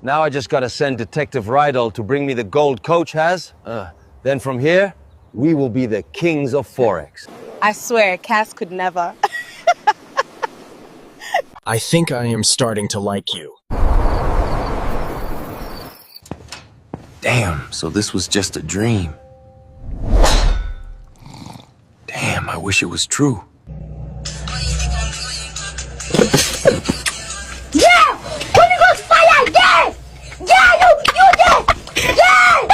Now I just gotta send Detective Rydell to bring me the gold Coach has. Then from here, we will be the kings of Forex. I swear, Cass could never. I think I am starting to like you. Damn, so this was just a dream. Damn, I wish it was true. Yeah! Holy Ghost fire! Yes! Yeah, you did! Yeah!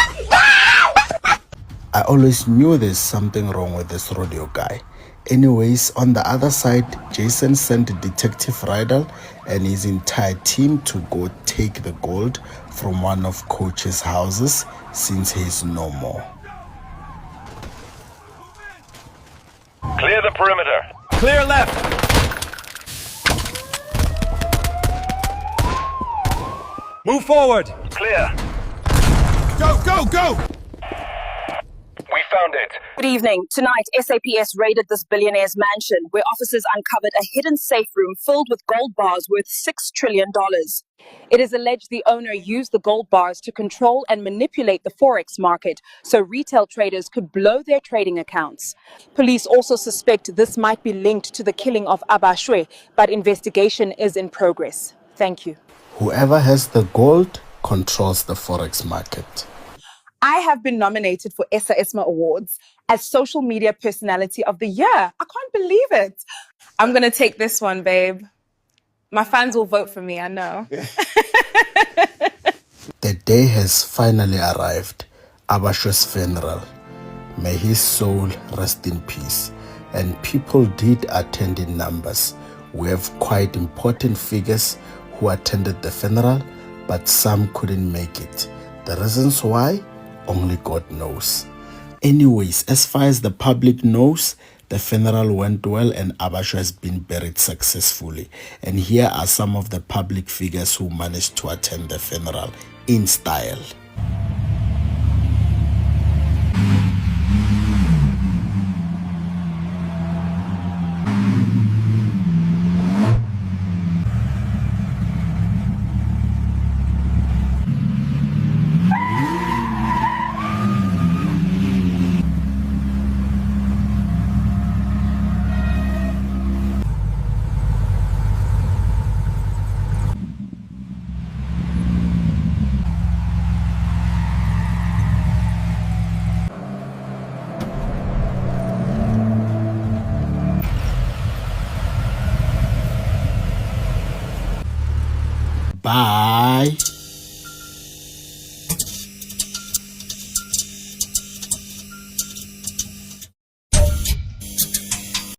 I always knew there's something wrong with this rodeo guy. Anyways, on the other side, Jason sent Detective Rydell and his entire team to go take the gold from one of Coach's houses since he's no more. Clear the perimeter. Clear left! Move forward! Clear. Go, go, go! We found it. Good evening. Tonight, SAPS raided this billionaire's mansion where officers uncovered a hidden safe room filled with gold bars worth $6 trillion. It is alleged the owner used the gold bars to control and manipulate the Forex market so retail traders could blow their trading accounts. Police also suspect this might be linked to the killing of Abashwe, but investigation is in progress. Thank you. Whoever has the gold controls the Forex market. I have been nominated for Esa Esma Awards as Social Media Personality of the Year. I can't believe it. I'm going to take this one, babe. My fans will vote for me, I know. The day has finally arrived, Abashwe's funeral. May his soul rest in peace. And people did attend in numbers. We have quite important figures who attended the funeral, but some couldn't make it. The reasons why? Only God knows. Anyways, as far as the public knows, the funeral went well and Abashwe has been buried successfully. And here are some of the public figures who managed to attend the funeral in style.